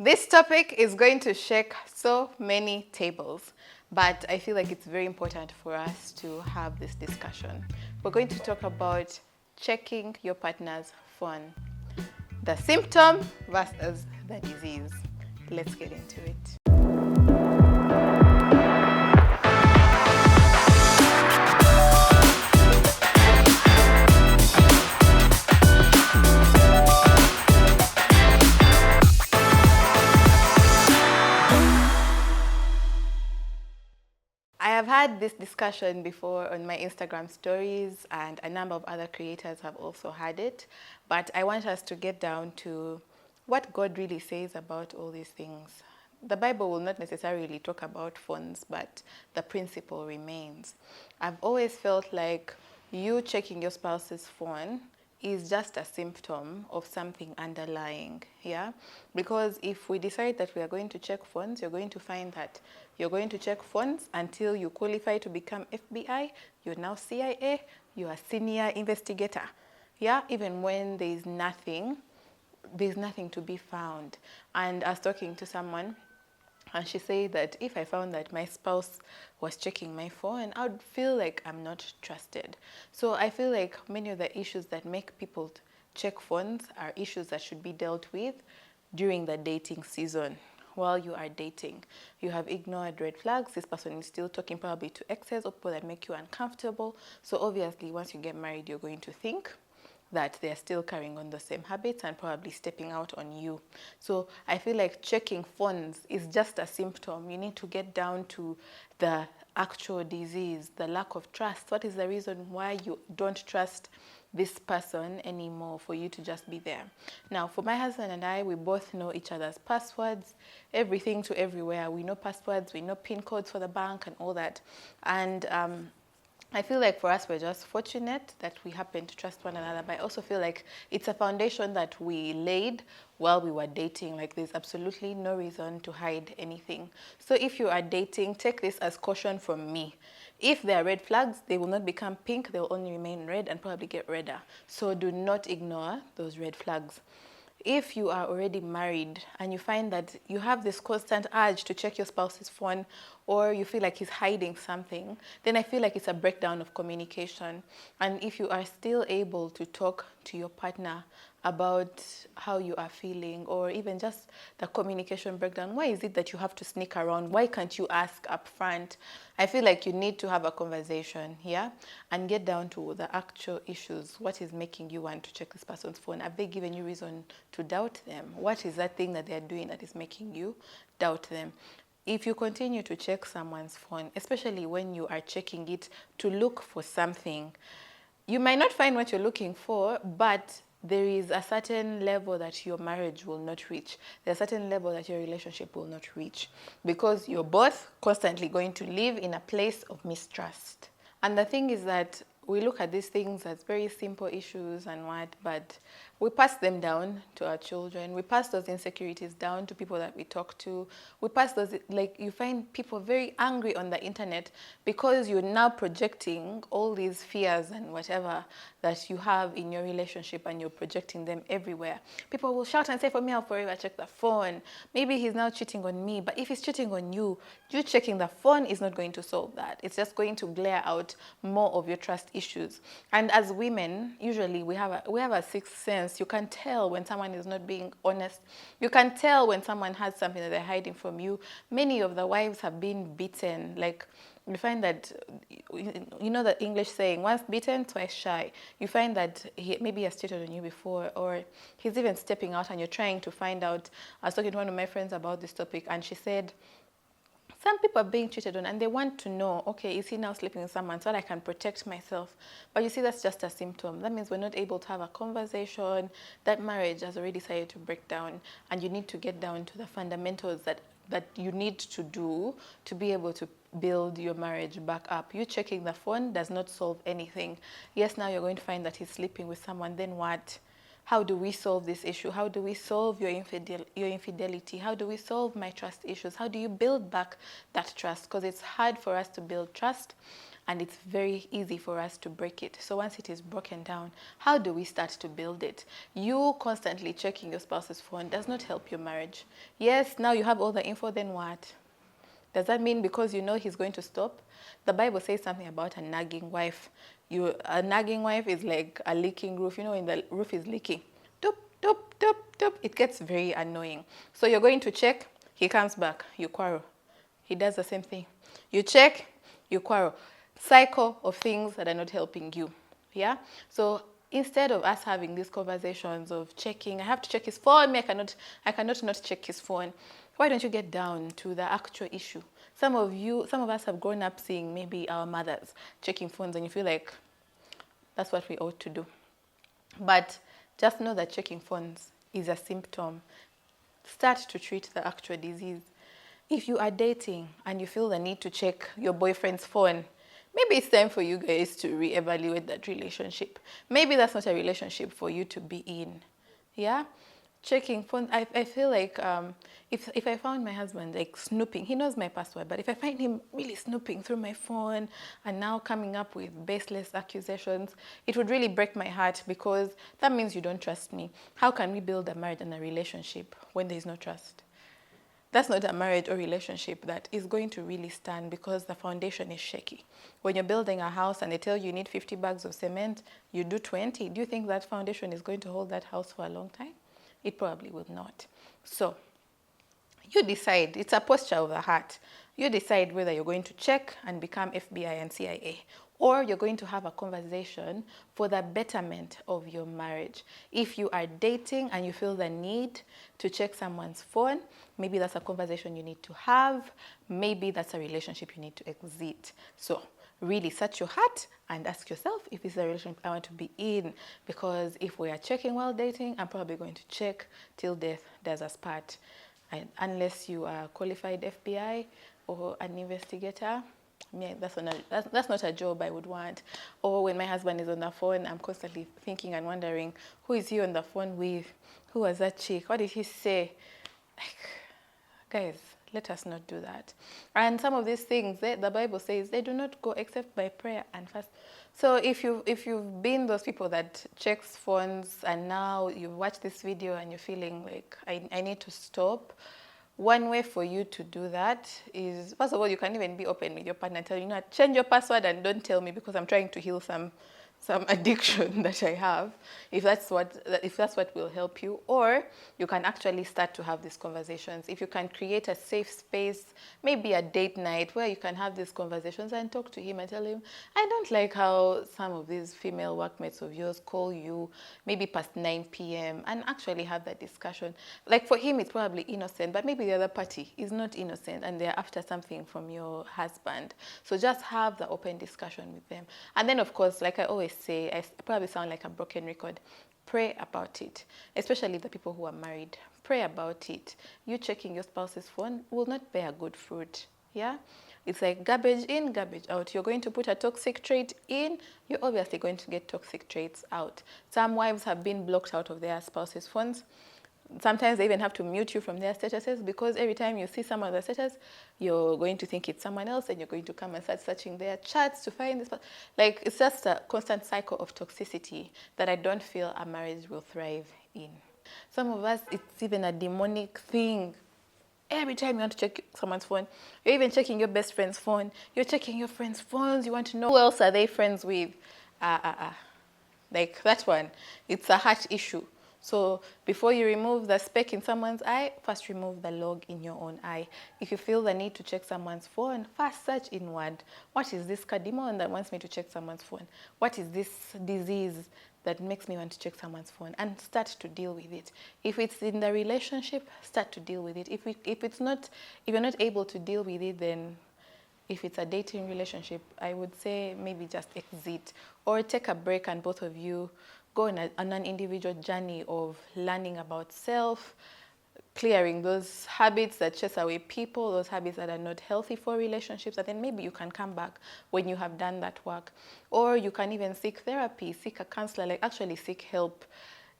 This topic is going to shake so many tables, but I feel like it's very important for us to have this discussion. We're going to talk about checking your partner's phone, the symptom versus the disease. Let's get into it. I have had this discussion before on my Instagram stories, and a number of other creators have also had it. But I want us to get down to what God really says about all these things. The Bible will not necessarily talk about phones, but the principle remains. I've always felt like you checking your spouse's phone is just a symptom of something underlying, yeah? Because if we decide that we are going to check phones, you're going to find that you're going to check phones until you qualify to become FBI, you're now CIA, you're a senior investigator, yeah? Even when there's nothing to be found. And I was talking to someone, and she said that if I found that my spouse was checking my phone, I would feel like I'm not trusted. So I feel like many of the issues that make people check phones are issues that should be dealt with during the dating season. While you are dating, you have ignored red flags. This person is still talking probably to exes or people that make you uncomfortable. So obviously, once you get married, you're going to think that they're still carrying on the same habits and probably stepping out on you. So I feel like checking phones is just a symptom. You need to get down to the actual disease, the lack of trust. What is the reason why you don't trust this person anymore for you to just be there? Now, for my husband and I, we both know each other's passwords, everything to everywhere. We know passwords, we know PIN codes for the bank and all that. And I feel like for us, we're just fortunate that we happen to trust one another, but I also feel like it's a foundation that we laid while we were dating. Like, there's absolutely no reason to hide anything. So if you are dating, take this as caution from me. If there are red flags, they will not become pink, they'll only remain red and probably get redder. So do not ignore those red flags. If you are already married and you find that you have this constant urge to check your spouse's phone, or you feel like he's hiding something, then I feel like it's a breakdown of communication. And if you are still able to talk to your partner about how you are feeling, or even just the communication breakdown, why is it that you have to sneak around? Why can't you ask up front? I feel like you need to have a conversation here and get down to the actual issues. What is making you want to check this person's phone? Have they given you reason to doubt them? What is that thing that they're doing that is making you doubt them? If you continue to check someone's phone, especially when you are checking it to look for something, you might not find what you're looking for, but there is a certain level that your marriage will not reach. There's a certain level that your relationship will not reach, because you're both constantly going to live in a place of mistrust. And the thing is that we look at these things as very simple issues and what, but we pass them down to our children. We pass those insecurities down to people that we talk to. We pass those, like, you find people very angry on the internet because you're now projecting all these fears and whatever that you have in your relationship, and you're projecting them everywhere. People will shout and say, for me, I'll forever check the phone. Maybe he's now cheating on me, but if he's cheating on you, you checking the phone is not going to solve that. It's just going to glare out more of your trust issues. And as women, usually we have a sixth sense. You can tell when someone is not being honest. You can tell when someone has something that they're hiding from you. Many of the wives have been beaten. Like, you find that, you know the English saying, once bitten, twice shy. You find that maybe he has cheated on you before, or he's even stepping out and you're trying to find out. I was talking to one of my friends about this topic, and she said, some people are being cheated on and they want to know, okay, is he now sleeping with someone so that I can protect myself? But you see, that's just a symptom. That means we're not able to have a conversation. That marriage has already decided to break down, and you need to get down to the fundamentals that you need to do to be able to build your marriage back up. You checking the phone does not solve anything. Yes, now you're going to find that he's sleeping with someone, then what? How do we solve this issue? How do we solve your infidelity? How do we solve my trust issues? How do you build back that trust? Because it's hard for us to build trust and it's very easy for us to break it. So once it is broken down, how do we start to build it? You constantly checking your spouse's phone does not help your marriage. Yes, now you have all the info, then what? Does that mean because you know he's going to stop? The Bible says something about a nagging wife. A nagging wife is like a leaking roof. You know, when the roof is leaking, doop, doop, doop, doop, it gets very annoying. So you're going to check, he comes back, you quarrel. He does the same thing. You check, you quarrel. Cycle of things that are not helping you. Yeah? So instead of us having these conversations of checking, I have to check his phone, I cannot not check his phone. Why don't you get down to the actual issue? Some of us have grown up seeing maybe our mothers checking phones, and you feel like that's what we ought to do. But just know that checking phones is a symptom. Start to treat the actual disease. If you are dating and you feel the need to check your boyfriend's phone, maybe it's time for you guys to reevaluate that relationship. Maybe that's not a relationship for you to be in. Yeah? Checking phone, I feel like if I found my husband like snooping, he knows my password, but if I find him really snooping through my phone and now coming up with baseless accusations, it would really break my heart, because that means you don't trust me. How can we build a marriage and a relationship when there is no trust? That's not a marriage or relationship that is going to really stand, because the foundation is shaky. When you're building a house and they tell you need 50 bags of cement, you do 20. Do you think that foundation is going to hold that house for a long time? It probably will not. So you decide. It's a posture of the heart. You decide whether you're going to check and become FBI and CIA, or you're going to have a conversation for the betterment of your marriage. If you are dating and you feel the need to check someone's phone, maybe that's a conversation you need to have. Maybe that's a relationship you need to exit. So really search your heart and ask yourself if it's a relationship I want to be in. Because if we are checking while dating, I'm probably going to check till death does us part. And unless you are a qualified FBI or an investigator, yeah, that's not a job I would want. Or when my husband is on the phone, I'm constantly thinking and wondering, who is he on the phone with? Who was that chick? What did he say? Like, guys, let us not do that. And some of these things, the Bible says, they do not go except by prayer and fast. So if you've been those people that checks phones and now you've watched this video and you're feeling like, I need to stop, one way for you to do that is, first of all, you can even be open with your partner and tell you, change your password and don't tell me, because I'm trying to heal some addiction that I have, if that's what will help you. Or you can actually start to have these conversations. If you can create a safe space, maybe a date night where you can have these conversations and talk to him and tell him, I don't like how some of these female workmates of yours call you maybe past 9 p.m. and actually have that discussion. Like, for him it's probably innocent, but maybe the other party is not innocent and they're after something from your husband. So just have the open discussion with them. And then, of course, like I always say, I probably sound like a broken record, pray about it, especially the people who are married. Pray about it. You checking your spouse's phone will not bear good fruit. Yeah? It's like garbage in, garbage out. You're going to put a toxic trait in, you're obviously going to get toxic traits out. Some wives have been blocked out of their spouse's phones. Sometimes they even have to mute you from their statuses, because every time you see some other status, you're going to think it's someone else and you're going to come and start searching their chats to find this. Like, it's just a constant cycle of toxicity that I don't feel a marriage will thrive in. Some of us, it's even a demonic thing. Every time you want to check someone's phone, you're even checking your best friend's phone, you're checking your friends' phones, you want to know who else are they friends with. Like that one, it's a heart issue. So before you remove the speck in someone's eye, first remove the log in your own eye. If you feel the need to check someone's phone, first search inward. What is this demon that wants me to check someone's phone? What is this disease that makes me want to check someone's phone? And start to deal with it. If it's in the relationship, start to deal with it. If you're not able to deal with it, then if it's a dating relationship, I would say maybe just exit or take a break, and both of you go on an individual journey of learning about self, clearing those habits that chase away people, those habits that are not healthy for relationships, and then maybe you can come back when you have done that work. Or you can even seek therapy, seek a counselor, like actually seek help.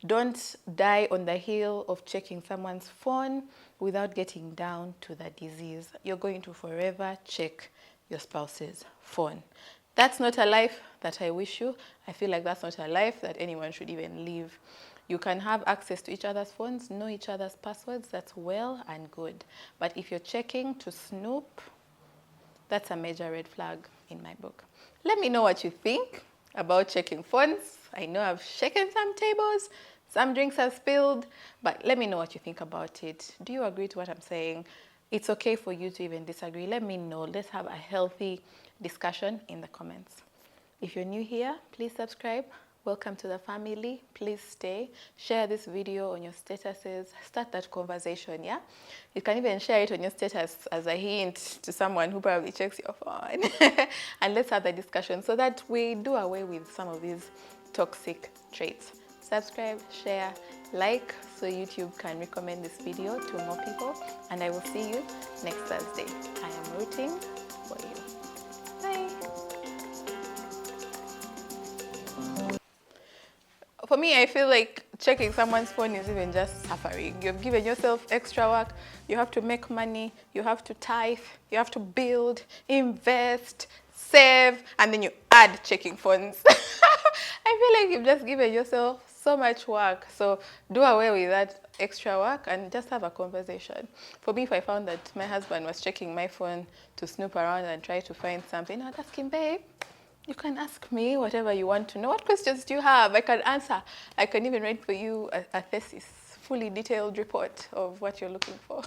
Don't die on the hill of checking someone's phone without getting down to the disease. You're going to forever check your spouse's phone. That's not a life that I wish you. I feel like that's not a life that anyone should even live. You can have access to each other's phones, know each other's passwords, that's well and good. But if you're checking to snoop, that's a major red flag in my book. Let me know what you think about checking phones. I know I've shaken some tables, some drinks have spilled, but let me know what you think about it. Do you agree to what I'm saying? It's okay for you to even disagree. Let me know. Let's have a healthy discussion in the comments. If you're new here, please subscribe. Welcome to the family. Please stay. Share this video on your statuses. Start that conversation, yeah? You can even share it on your status as a hint to someone who probably checks your phone. And let's have the discussion so that we do away with some of these toxic traits. Subscribe, share, like, so YouTube can recommend this video to more people. And I will see you next Thursday. I am rooting for you. Bye. For me, I feel like checking someone's phone is even just suffering. You've given yourself extra work. You have to make money. You have to tithe. You have to build, invest, save, and then you add checking phones. I feel like you've just given yourself so much work. So do away with that extra work and just have a conversation. For me, if I found that my husband was checking my phone to snoop around and try to find something, I'd ask him, babe, you can ask me whatever you want to know. What questions do you have? I can answer. I can even write for you a thesis, fully detailed report of what you're looking for.